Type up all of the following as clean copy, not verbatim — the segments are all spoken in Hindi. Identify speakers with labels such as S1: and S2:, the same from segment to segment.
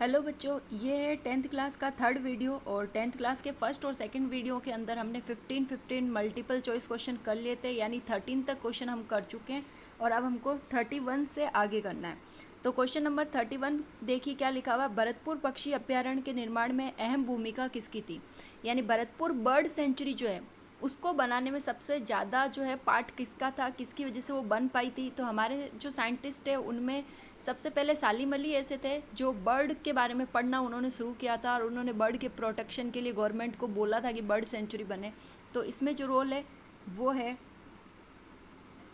S1: हेलो बच्चों, ये है टेंथ क्लास का थर्ड वीडियो और टेंथ क्लास के फर्स्ट और सेकंड वीडियो के अंदर हमने 15 मल्टीपल चॉइस क्वेश्चन कर लिए थे, यानी 13 तक क्वेश्चन हम कर चुके हैं और अब हमको 31 से आगे करना है। तो क्वेश्चन नंबर 31 देखिए क्या लिखा हुआ। भरतपुर पक्षी अभ्यारण्य के निर्माण में अहम भूमिका किसकी थी। यानी भरतपुर बर्ड सेंचुरी जो है उसको बनाने में सबसे ज़्यादा जो है पार्ट किसका था, किसकी वजह से वो बन पाई थी। तो हमारे जो साइंटिस्ट है उनमें सबसे पहले सालिम अली ऐसे थे जो बर्ड के बारे में पढ़ना उन्होंने शुरू किया था और उन्होंने बर्ड के प्रोटेक्शन के लिए गवर्नमेंट को बोला था कि बर्ड सेंचुरी बने। तो इसमें जो रोल है वो है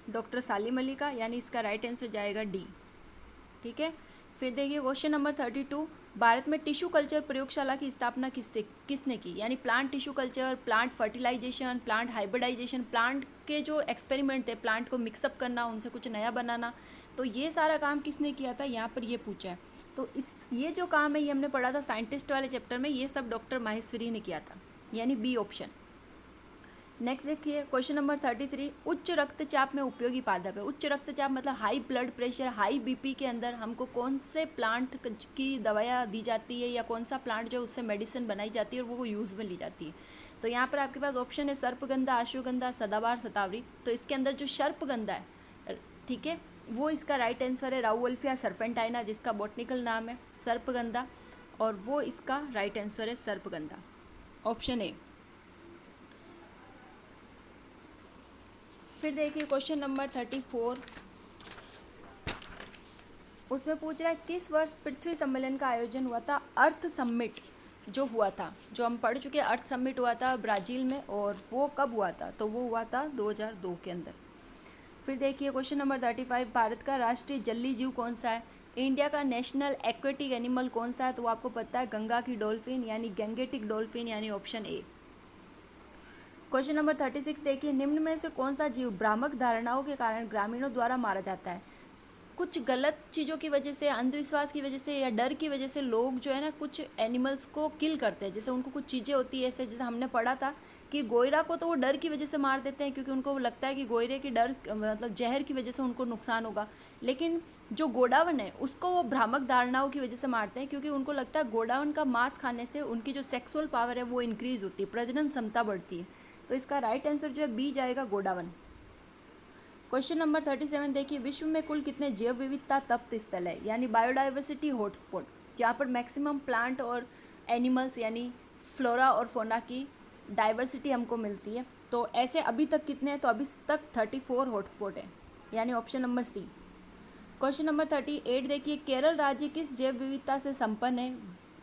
S1: डॉक्टर सालिम अली का, यानी इसका राइट आंसर जाएगा डी। ठीक है, फिर देखिए क्वेश्चन नंबर 32। भारत में टिश्यू कल्चर प्रयोगशाला की स्थापना किसने की। यानी plant tissue culture, plant fertilisation, plant hybridisation, plant के जो एक्सपेरिमेंट थे, प्लांट को मिक्सअप करना, उनसे कुछ नया बनाना, तो ये सारा काम किसने किया था, यहाँ पर ये पूछा है। तो ये जो काम है ये हमने पढ़ा था साइंटिस्ट वाले चैप्टर में, ये सब डॉक्टर माहेश्वरी ने किया था, यानी बी ऑप्शन। नेक्स्ट देखिए क्वेश्चन नंबर 33। उच्च रक्तचाप में उपयोगी पादप है। उच्च रक्तचाप मतलब high blood pressure, high BP के अंदर हमको कौन से प्लांट की दवाइयाँ दी जाती है या कौन सा प्लांट जो उससे मेडिसिन बनाई जाती है और वो यूज़ में ली जाती है। तो यहाँ पर आपके पास ऑप्शन है सर्पगंधा, अश्वगंधा, सदाबहार, शतावरी। तो इसके अंदर जो सर्पगंधा है, ठीक है, वो इसका राइट आंसर है। राउवल्फिया सर्पेंटाइना जिसका बॉटनिकल नाम है सर्पगंधा, और वो इसका राइट आंसर है सर्पगंधा, ऑप्शन ए। फिर देखिए क्वेश्चन नंबर 34। उसमें पूछ रहा है किस वर्ष पृथ्वी सम्मेलन का आयोजन हुआ था। अर्थ समिट जो हुआ था, जो हम पढ़ चुके हैं, अर्थ समिट हुआ था ब्राज़ील में, और वो कब हुआ था, तो वो हुआ था 2002 के अंदर। फिर देखिए क्वेश्चन नंबर 35। भारत का राष्ट्रीय जलीय जीव कौन सा है। इंडिया का नेशनल एक्वेटिक एनिमल कौन सा है, तो वो आपको पता है गंगा की डॉल्फिन, यानी गैंगेटिक डॉल्फिन, यानी ऑप्शन ए। क्वेश्चन नंबर 36 देखिए, निम्न में से कौन सा जीव भ्रामक धारणाओं के कारण ग्रामीणों द्वारा मारा जाता है। कुछ गलत चीज़ों की वजह से, अंधविश्वास की वजह से या डर की वजह से लोग जो है ना कुछ एनिमल्स को किल करते हैं। जैसे उनको कुछ चीज़ें होती है, ऐसे जैसे हमने पढ़ा था कि गोयरा को तो वो डर की वजह से मार देते हैं क्योंकि उनको लगता है कि गोयरे की डर मतलब जहर की वजह से उनको नुकसान होगा। लेकिन जो गोडावन है उसको वो भ्रामक धारणाओं की वजह से मारते हैं क्योंकि उनको लगता है गोडावन का मांस खाने से उनकी जो सेक्सुअल पावर है वो इंक्रीज़ होती है, प्रजनन क्षमता बढ़ती है। तो इसका राइट आंसर जो है बी जाएगा, गोडावन। क्वेश्चन नंबर 37 देखिए, विश्व में कुल कितने जैव विविधता तप्त स्थल है, यानी बायोडाइवर्सिटी हॉटस्पॉट, जहाँ पर मैक्सिमम प्लांट और एनिमल्स यानी फ्लोरा और फोना की डाइवर्सिटी हमको मिलती है। तो ऐसे अभी तक कितने हैं, तो अभी तक 34 हॉटस्पॉट है, यानी option number C. Question number 38 देखिए, केरल राज्य किस जैव विविधता से संपन्न है,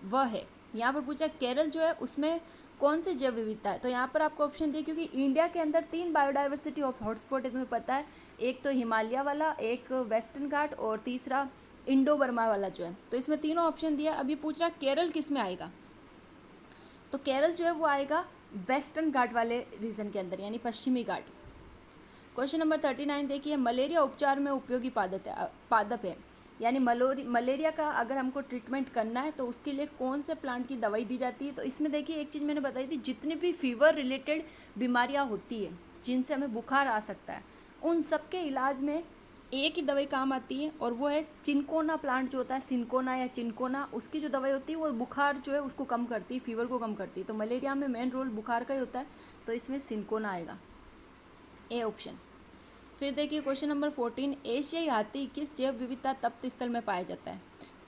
S1: वह है। यहाँ पर पूछा केरल जो है उसमें कौन सी जैव विविधता है, तो यहाँ पर आपको ऑप्शन दिए क्योंकि इंडिया के अंदर 3 बायोडाइवर्सिटी ऑफ हॉटस्पॉट है, तुम्हें पता है। एक तो हिमालय वाला, एक वेस्टर्न घाट, और तीसरा इंडो बर्मा वाला जो है। तो इसमें तीनों ऑप्शन दिया। अभी पूछ रहा केरल किस में आएगा, तो केरल जो है वो आएगा वेस्टर्न घाट वाले रीजन के अंदर, यानी पश्चिमी घाट। क्वेश्चन नंबर 39 देखिए, मलेरिया उपचार में उपयोगी पादप है, यानी मलेरिया का अगर हमको ट्रीटमेंट करना है तो उसके लिए कौन से प्लांट की दवाई दी जाती है। तो इसमें देखिए एक चीज़ मैंने बताई थी, जितनी भी फीवर रिलेटेड बीमारियां होती है जिनसे हमें बुखार आ सकता है, उन सब के इलाज में एक ही दवाई काम आती है और वो है चिनकोना प्लांट जो होता है, सिनकोना या चिनकोना, उसकी जो दवाई होती है वो बुखार जो है उसको कम करती है, फीवर को कम करती है। तो मलेरिया में मेन रोल बुखार का ही होता है, तो इसमें सिनकोना आएगा, ए ऑप्शन। फिर देखिए क्वेश्चन नंबर 14। एशियाई हाथी किस जैव विविधता तप्त स्थल में पाया जाता है।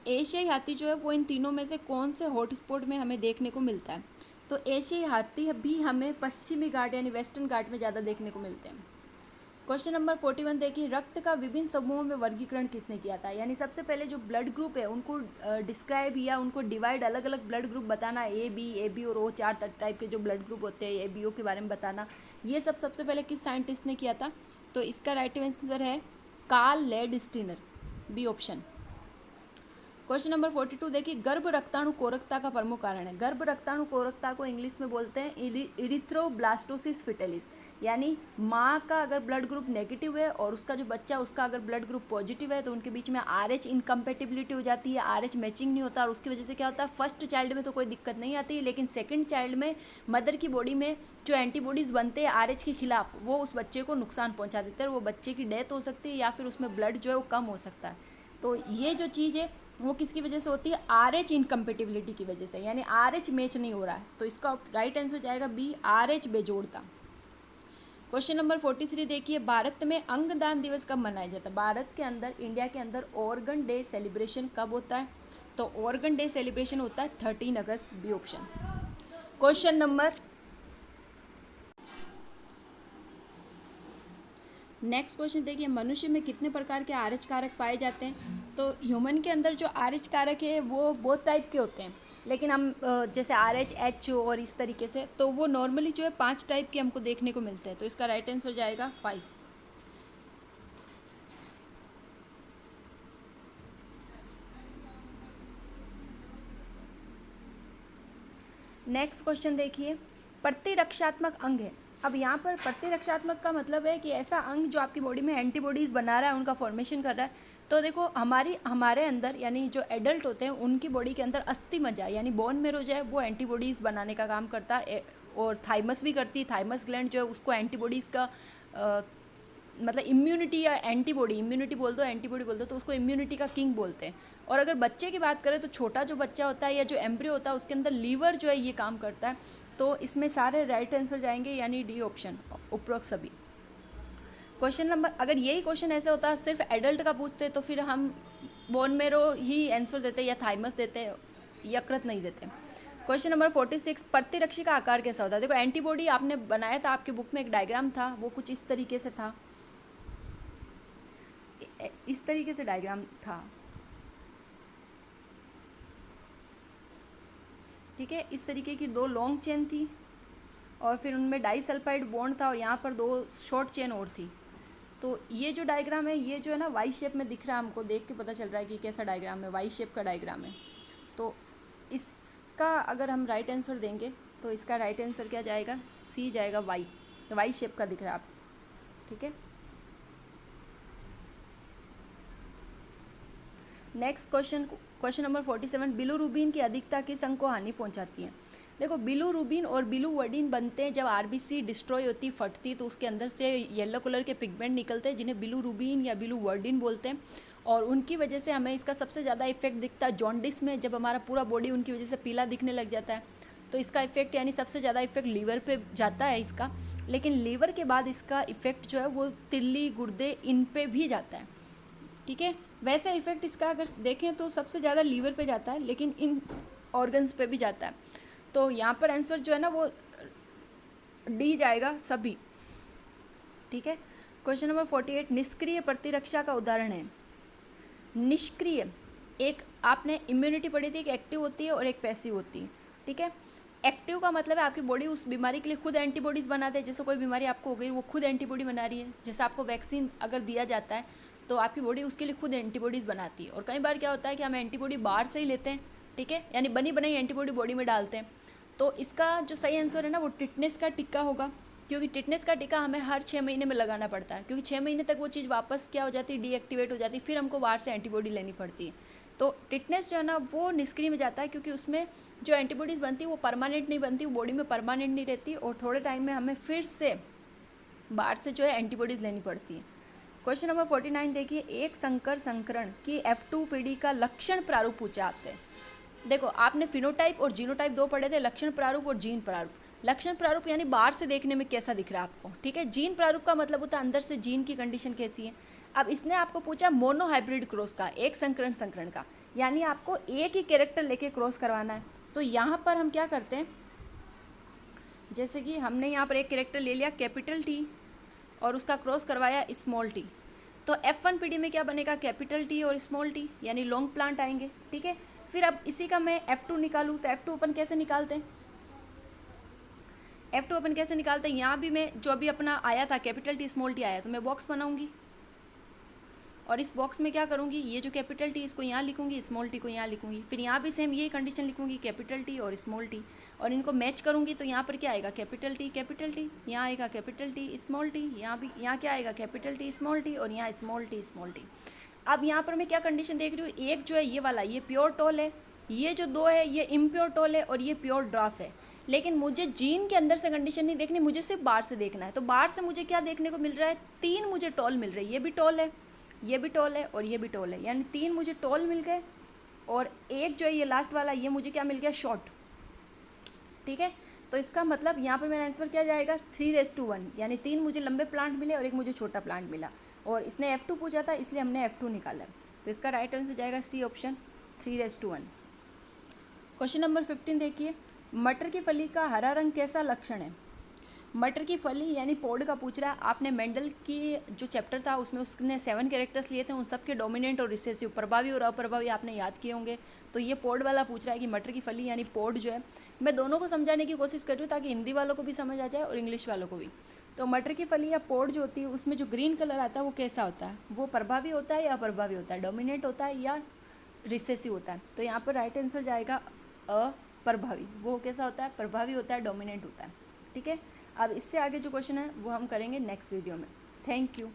S1: एशियाई हाथी जो है वो इन तीनों में से कौन से हॉटस्पॉट में हमें देखने को मिलता है, तो एशियाई हाथी भी हमें पश्चिमी घाट यानी वेस्टर्न घाट में ज़्यादा देखने को मिलते हैं। क्वेश्चन नंबर 41 देखिए, रक्त का विभिन्न समूहों में वर्गीकरण किसने किया था। यानी सबसे पहले जो ब्लड ग्रुप है उनको डिस्क्राइब या उनको डिवाइड, अलग अलग ब्लड ग्रुप बताना, ए बी और ओ, 4 टाइप के जो ब्लड ग्रुप होते हैं, ए बी ओ के बारे में बताना, ये सब सबसे पहले किस साइंटिस्ट ने किया था। तो इसका राइट आंसर है Karl Landsteiner, B option. Question number 42 देखिए, गर्भ रक्ताणु कोरकता का प्रमुख कारण है। गर्भ रक्ताणु कोरकता को इंग्लिश में बोलते हैं इरिथ्रोब्लास्टोसिस फिटेलिस, यानी माँ का अगर ब्लड ग्रुप नेगेटिव है और उसका जो बच्चा उसका अगर ब्लड ग्रुप पॉजिटिव है तो उनके बीच में RH इनकम्पेटिबिलिटी हो जाती है, RH मैचिंग नहीं होता, और उसकी वजह से क्या होता है, फर्स्ट चाइल्ड में तो कोई दिक्कत नहीं आती, लेकिन सेकेंड चाइल्ड में मदर की बॉडी में जो एंटीबॉडीज़ बनते हैं RH के खिलाफ, वो उस बच्चे को नुकसान पहुँचा देते हैं, वो बच्चे की डेथ हो सकती है या फिर उसमें ब्लड जो है वो कम हो सकता है। तो ये जो चीज़ है वो किसकी वजह से होती है, आर एच इनकम्पेटिबिलिटी की वजह से, यानी आर एच मैच नहीं हो रहा है। तो इसका राइट आंसर हो जाएगा बी, आर एच बेजोड़ता। क्वेश्चन नंबर 43 देखिए, भारत में अंगदान दिवस कब मनाया जाता है? भारत के अंदर, इंडिया के अंदर ऑर्गन डे सेलिब्रेशन कब होता है? तो ऑर्गन डे सेलिब्रेशन होता है 13 अगस्त, B option. Question number next question देखिए, मनुष्य में कितने प्रकार के आरएच कारक पाए जाते हैं? तो ह्यूमन के अंदर जो आरएच कारक है वो बहुत टाइप के होते हैं, लेकिन हम जैसे आर एच, एच और इस तरीके से, तो वो नॉर्मली जो है 5 टाइप के हमको देखने को मिलते हैं। तो इसका राइट आंसर हो जाएगा 5। नेक्स्ट क्वेश्चन देखिए, प्रतिरक्षात्मक अंग है। अब यहाँ पर प्रतिरक्षात्मक का मतलब है कि ऐसा अंग जो आपकी बॉडी में एंटीबॉडीज़ बना रहा है, उनका फॉर्मेशन कर रहा है। तो देखो हमारे अंदर, यानी जो एडल्ट होते हैं उनकी बॉडी के अंदर अस्थि मज्जा यानी बोन मेरो जो है वो एंटीबॉडीज़ बनाने का काम करता है, और थाइमस भी करती है। थाइमस ग्लैंड जो है उसको एंटीबॉडीज़ का मतलब इम्यूनिटी या एंटीबॉडी, इम्यूनिटी बोल दो, एंटीबॉडी बोल दो, तो उसको इम्यूनिटी का किंग बोलते हैं। और अगर बच्चे की बात करें तो छोटा जो बच्चा होता है या जो एम्ब्रियो होता है उसके अंदर लीवर जो है ये काम करता है। तो इसमें सारे राइट आंसर जाएंगे, यानी डी ऑप्शन, उपरोक्त सभी। क्वेश्चन नंबर, अगर यही क्वेश्चन ऐसे होता है सिर्फ एडल्ट का पूछते तो फिर हम बोन मेरो ही आंसर देते या थाइमस देते, यकृत नहीं देते। क्वेश्चन नंबर 46, प्रतिरक्षी का आकार कैसा होता है? देखो एंटीबॉडी आपने बनाया था, आपके बुक में एक डायग्राम था, वो कुछ इस तरीके से था, इस तरीके से डायग्राम था, ठीक है। इस तरीके की 2 लॉन्ग चेन थी और फिर उनमें डाइसल्फाइड बॉन्ड था और यहाँ पर 2 शॉर्ट चेन और थी। तो ये जो डायग्राम है ये जो है ना वाई शेप में दिख रहा है, हमको देख के पता चल रहा है कि कैसा डायग्राम है, वाई शेप का डायग्राम है। तो इसका अगर हम राइट आंसर देंगे तो इसका राइट आंसर क्या जाएगा, सी जाएगा, वाई शेप का दिख रहा है आपको, ठीक है। Next question, question number 47, bilirubin की अधिकता किस अंग को हानि पहुंचाती है? देखो बिलीरुबिन और बिलीवर्डिन बनते हैं जब आरबीसी डिस्ट्रॉय होती, फटती, तो उसके अंदर से येलो कलर के पिगमेंट निकलते हैं जिन्हें बिलीरुबिन या बिलीवर्डिन बोलते हैं। और उनकी वजह से हमें इसका सबसे ज़्यादा इफेक्ट दिखता है जॉन्डिस में, जब हमारा पूरा बॉडी उनकी वजह से पीला दिखने लग जाता है। तो इसका इफेक्ट यानी सबसे ज़्यादा इफेक्ट लीवर पे जाता है इसका, लेकिन लीवर के बाद इसका इफेक्ट जो है वो तिल्ली, गुर्दे, इन पे भी जाता है, ठीक है। वैसा इफेक्ट इसका अगर देखें तो सबसे ज़्यादा लीवर पे जाता है, लेकिन इन ऑर्गन्स पे भी जाता है। तो यहाँ पर आंसर जो है ना वो डी जाएगा, सभी, ठीक है। क्वेश्चन नंबर 48, निष्क्रिय प्रतिरक्षा का उदाहरण है। निष्क्रिय, एक आपने इम्यूनिटी पढ़ी थी, एक एक्टिव होती है और एक पैसिव होती है, ठीक है। एक्टिव का मतलब है आपकी बॉडी उस बीमारी के लिए खुद एंटीबॉडीज़ बनाते हैं, जैसे कोई बीमारी आपको हो गई वो खुद एंटीबॉडी बना रही है, जैसे आपको वैक्सीन अगर दिया जाता है तो आपकी बॉडी उसके लिए खुद एंटीबॉडीज़ बनाती है। और कई बार क्या होता है कि हम एंटीबॉडी बाहर से ही लेते हैं, ठीक है, यानी बनी बनाई एंटीबॉडी बॉडी में डालते हैं। तो इसका जो सही आंसर है ना वो टिटनेस का टिक्का होगा, क्योंकि टिटनेस का टिक्का हमें हर 6 महीने में लगाना पड़ता है, क्योंकि 6 महीने तक वो चीज़ वापस क्या हो जाती है, डीएक्टिवेट हो जाती है, फिर हमको बाहर से एंटीबॉडी लेनी पड़ती है। तो टिटनेस जो है ना वो निष्क्रिय में जाता है, क्योंकि उसमें जो एंटीबॉडीज़ बनती है वो परमानेंट नहीं बनती, वो बॉडी में परमानेंट नहीं रहती, और थोड़े टाइम में हमें फिर से बाहर से जो है एंटीबॉडीज़ लेनी पड़ती है। क्वेश्चन नंबर 49 देखिए, एक संकर संकरण की F2 पीढ़ी का लक्षण प्रारूप पूछा आपसे। देखो आपने फिनोटाइप और जीनोटाइप 2 पढ़े थे, लक्षण प्रारूप और जीन प्रारूप। लक्षण प्रारूप यानी बाहर से देखने में कैसा दिख रहा है आपको, ठीक है। जीन प्रारूप का मतलब होता है अंदर से जीन की कंडीशन कैसी है। अब इसने आपको पूछा मोनोहाइब्रिड क्रॉस का, एक संकरण संकरण का, यानी आपको एक ही कैरेक्टर लेके क्रॉस करवाना है। तो यहाँ पर हम क्या करते हैं, जैसे कि हमने यहाँ पर एक कैरेक्टर ले लिया कैपिटल टी और उसका क्रॉस करवाया स्मॉल टी, तो F1 पीढ़ी में क्या बनेगा, कैपिटल टी और स्मॉल टी, यानी लॉन्ग प्लांट आएंगे, ठीक है। फिर अब इसी का मैं F2 निकालूँ तो F2 अपन कैसे निकालते हैं, F2 अपन कैसे निकालते हैं, यहाँ भी मैं जो अभी अपना आया था कैपिटल टी स्मॉल टी आया, तो मैं बॉक्स बनाऊंगी और इस बॉक्स में क्या करूँगी, ये जो कैपिटल टी इसको यहाँ लिखूँगी, स्मॉल टी को यहाँ लिखूँगी, फिर यहाँ भी सेम यही कंडीशन लिखूँगी, कैपिटल टी और स्मॉल टी, और इनको मैच करूँगी तो यहाँ पर क्या आएगा, कैपिटल टी, यहाँ आएगा कैपिटल टी स्मॉल टी, यहाँ क्या आएगा, कैपिटल टी स्मॉल टी, और यहाँ स्मॉल टी। अब यहाँ पर मैं क्या कंडीशन देख रही हूँ, एक जो है ये वाला ये प्योर टोल है, ये जो 2 है ये इम्प्योर टोल है, और ये प्योर ड्राफ है। लेकिन मुझे जीन के अंदर से कंडीशन नहीं देखनी, मुझे सिर्फ बाहर से देखना है। तो बाहर से मुझे क्या देखने को मिल रहा है, 3 मुझे टोल मिल रही है, ये भी टोल है, ये भी टोल है और ये भी टोल है, यानी 3 मुझे टोल मिल गए, और एक जो है ये लास्ट वाला, ये मुझे क्या मिल गया, शॉर्ट। ठीक है, तो इसका मतलब यहाँ पर मेरा आंसर क्या जाएगा, 3:1, यानी 3 मुझे लंबे प्लांट मिले और एक मुझे छोटा प्लांट मिला, और इसने F2 पूछा था इसलिए हमने F2 निकाला। तो इसका राइट आंसर जाएगा सी ऑप्शन, 3:1। क्वेश्चन नंबर 15 देखिए, मटर की फली का हरा रंग कैसा लक्षण है। मटर की फली यानी पोड का पूछ रहा है। आपने मेंडल की जो चैप्टर था उसमें उसने 7 कैरेक्टर्स लिए थे, उन सब के डोमिनेंट और रिसेसिव, प्रभावी और अप्रभावी आपने याद किए होंगे। तो ये पोड वाला पूछ रहा है कि मटर की फली यानी पोड जो है, मैं दोनों को समझाने की कोशिश कर रही हूँ ताकि हिंदी वालों को भी समझ आ जाए और इंग्लिश वालों को भी। तो मटर की फली या पोड जो होती है उसमें जो ग्रीन कलर आता है वो कैसा होता है, वो प्रभावी होता है या अप्रभावी होता है, डोमिनेंट होता है या रिसेसिव होता है। तो यहाँ पर राइट आंसर जाएगा अप्रभावी। वो कैसा होता है, प्रभावी होता है, डोमिनेंट होता है। ठीक है, अब इससे आगे जो क्वेश्चन है वो हम करेंगे नेक्स्ट वीडियो में। Thank you.